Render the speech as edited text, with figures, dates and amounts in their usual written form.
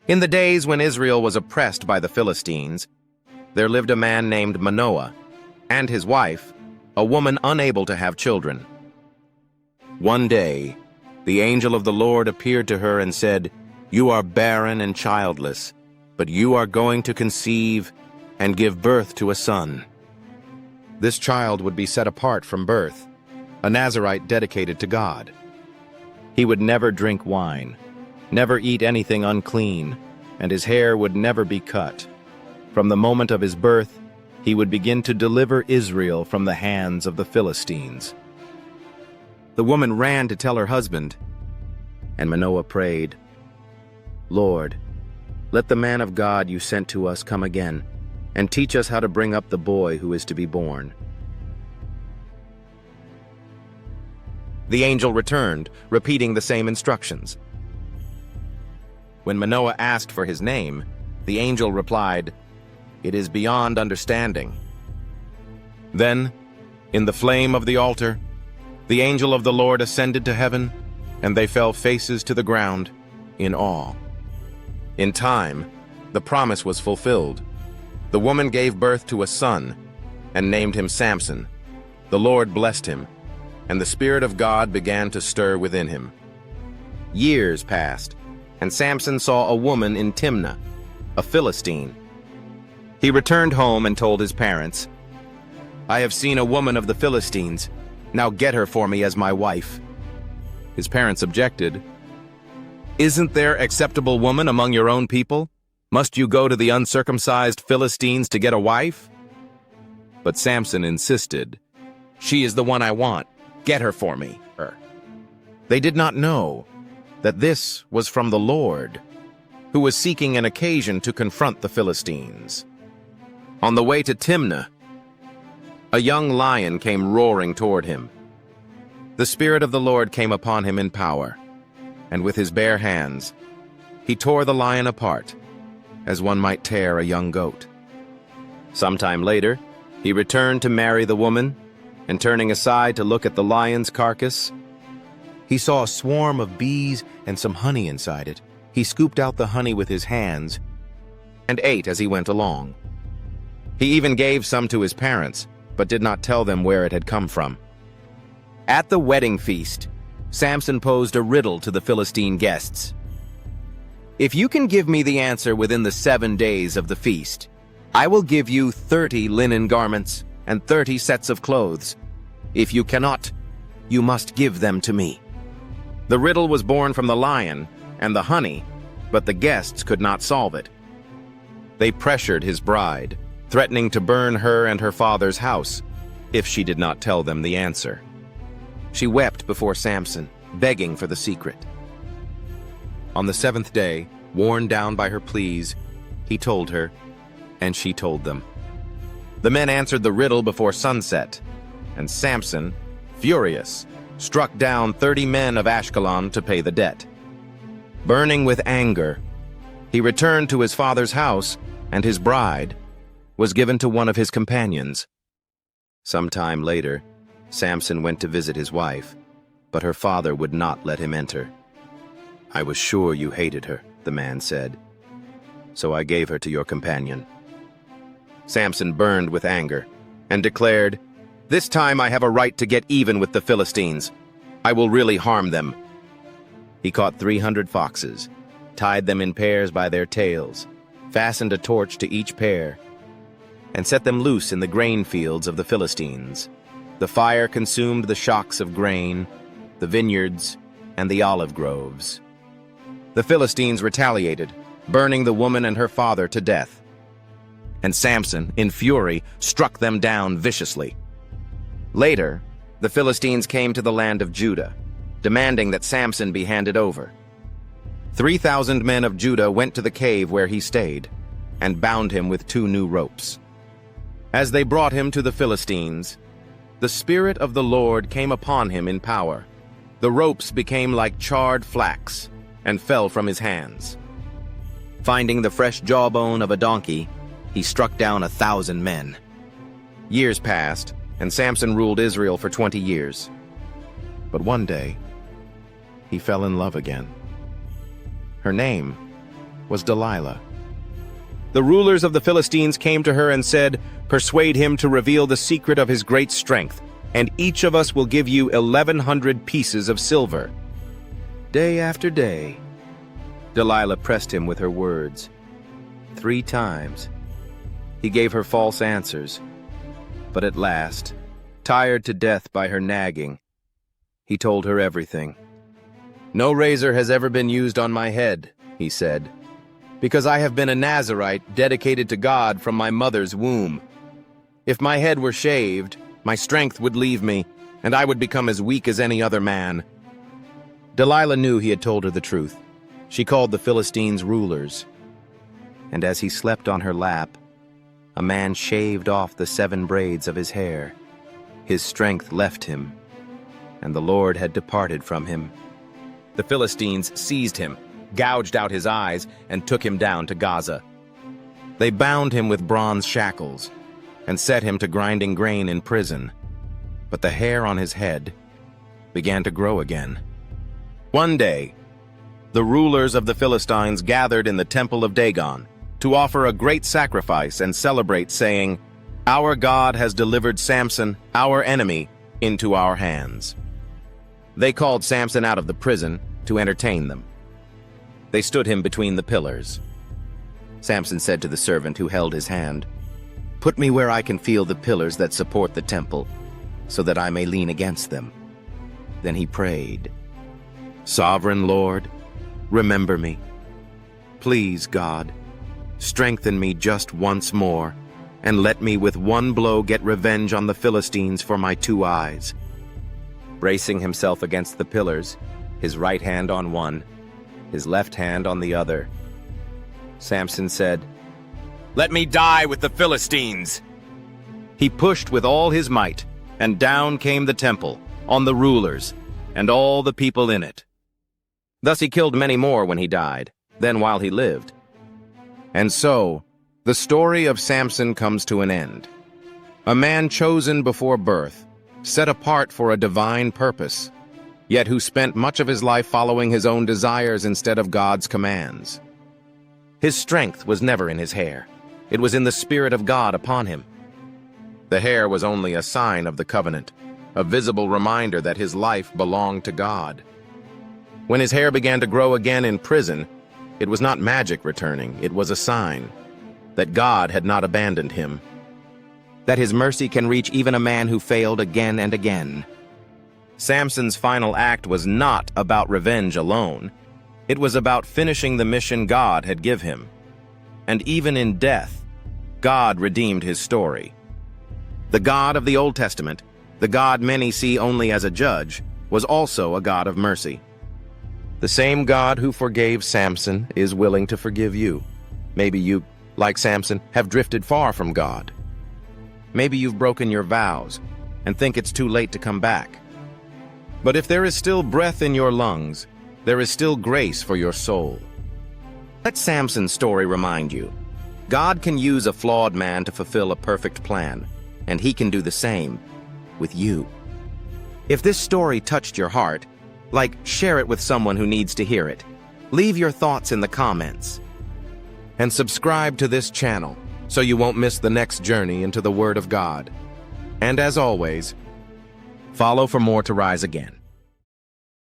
In the days when Israel was oppressed by the Philistines, there lived a man named Manoah, and his wife, a woman unable to have children. One day, the angel of the Lord appeared to her and said, "You are barren and childless, but you are going to conceive and give birth to a son. This child would be set apart from birth, a Nazirite dedicated to God. He would never drink wine, never eat anything unclean, and his hair would never be cut. From the moment of his birth, he would begin to deliver Israel from the hands of the Philistines." The woman ran to tell her husband, and Manoah prayed, "Lord, let the man of God you sent to us come again, and teach us how to bring up the boy who is to be born." The angel returned, repeating the same instructions. When Manoah asked for his name, the angel replied, "It is beyond understanding." Then, in the flame of the altar, the angel of the Lord ascended to heaven, and they fell faces to the ground in awe. In time, the promise was fulfilled. The woman gave birth to a son and named him Samson. The Lord blessed him, and the Spirit of God began to stir within him. Years passed, and Samson saw a woman in Timnah, a Philistine. He returned home and told his parents, "I have seen a woman of the Philistines. Now get her for me as my wife." His parents objected. "Isn't there acceptable woman among your own people? Must you go to the uncircumcised Philistines to get a wife?" But Samson insisted, "She is the one I want. Get her for me." They did not know that this was from the Lord, who was seeking an occasion to confront the Philistines. On the way to Timnah, a young lion came roaring toward him. The Spirit of the Lord came upon him in power, and with his bare hands, he tore the lion apart, as one might tear a young goat. Sometime later, he returned to marry the woman, and turning aside to look at the lion's carcass, he saw a swarm of bees and some honey inside it. He scooped out the honey with his hands and ate as he went along. He even gave some to his parents, but did not tell them where it had come from. At the wedding feast, Samson posed a riddle to the Philistine guests. "If you can give me the answer within the 7 days of the feast, I will give you 30 linen garments and 30 sets of clothes. If you cannot, you must give them to me." The riddle was born from the lion and the honey, but the guests could not solve it. They pressured his bride, threatening to burn her and her father's house if she did not tell them the answer. She wept before Samson, begging for the secret. On the 7th day, worn down by her pleas, he told her, and she told them. The men answered the riddle before sunset, and Samson, furious, struck down 30 men of Ashkelon to pay the debt. Burning with anger, he returned to his father's house, and his bride was given to one of his companions. Some time later, Samson went to visit his wife, but her father would not let him enter. "I was sure you hated her," the man said, "so I gave her to your companion." Samson burned with anger and declared, "This time I have a right to get even with the Philistines. I will really harm them." He caught 300 foxes, tied them in pairs by their tails, fastened a torch to each pair, and set them loose in the grain fields of the Philistines. The fire consumed the shocks of grain, the vineyards, and the olive groves. The Philistines retaliated, burning the woman and her father to death. And Samson, in fury, struck them down viciously. Later, the Philistines came to the land of Judah, demanding that Samson be handed over. 3,000 men of Judah went to the cave where he stayed, and bound him with 2 new ropes. As they brought him to the Philistines, the Spirit of the Lord came upon him in power. The ropes became like charred flax and fell from his hands. Finding the fresh jawbone of a donkey, he struck down 1,000 men. Years passed, and Samson ruled Israel for 20 years. But one day, he fell in love again. Her name was Delilah. The rulers of the Philistines came to her and said, "Persuade him to reveal the secret of his great strength, and each of us will give you 1,100 pieces of silver." Day after day, Delilah pressed him with her words. 3 times, he gave her false answers, but at last, tired to death by her nagging, he told her everything. "No razor has ever been used on my head," he said, "because I have been a Nazirite dedicated to God from my mother's womb. If my head were shaved, my strength would leave me, and I would become as weak as any other man." Delilah knew he had told her the truth. She called the Philistines rulers, and as he slept on her lap, a man shaved off the 7 braids of his hair. His strength left him, and the Lord had departed from him. The Philistines seized him, gouged out his eyes, and took him down to Gaza. They bound him with bronze shackles and set him to grinding grain in prison. But the hair on his head began to grow again. One day, the rulers of the Philistines gathered in the temple of Dagon to offer a great sacrifice and celebrate, saying, "Our God has delivered Samson, our enemy, into our hands." They called Samson out of the prison to entertain them. They stood him between the pillars. Samson said to the servant who held his hand, "Put me where I can feel the pillars that support the temple, so that I may lean against them." Then he prayed, "Sovereign Lord, remember me. Please, God, strengthen me just once more, and let me with one blow get revenge on the Philistines for my 2 eyes." Bracing himself against the pillars, his right hand on one, his left hand on the other, Samson said, "Let me die with the Philistines." He pushed with all his might, and down came the temple, on the rulers, and all the people in it. Thus he killed many more when he died, than while he lived. And so, the story of Samson comes to an end. A man chosen before birth, set apart for a divine purpose, yet who spent much of his life following his own desires instead of God's commands. His strength was never in his hair. It was in the Spirit of God upon him. The hair was only a sign of the covenant, a visible reminder that his life belonged to God. When his hair began to grow again in prison, it was not magic returning, it was a sign that God had not abandoned him, that his mercy can reach even a man who failed again and again. Samson's final act was not about revenge alone. It was about finishing the mission God had given him. And even in death, God redeemed his story. The God of the Old Testament, the God many see only as a judge, was also a God of mercy. The same God who forgave Samson is willing to forgive you. Maybe you, like Samson, have drifted far from God. Maybe you've broken your vows and think it's too late to come back. But if there is still breath in your lungs, there is still grace for your soul. Let Samson's story remind you, God can use a flawed man to fulfill a perfect plan, and he can do the same with you. If this story touched your heart, share it with someone who needs to hear it. Leave your thoughts in the comments. And subscribe to this channel so you won't miss the next journey into the Word of God. And as always, follow for more to rise again.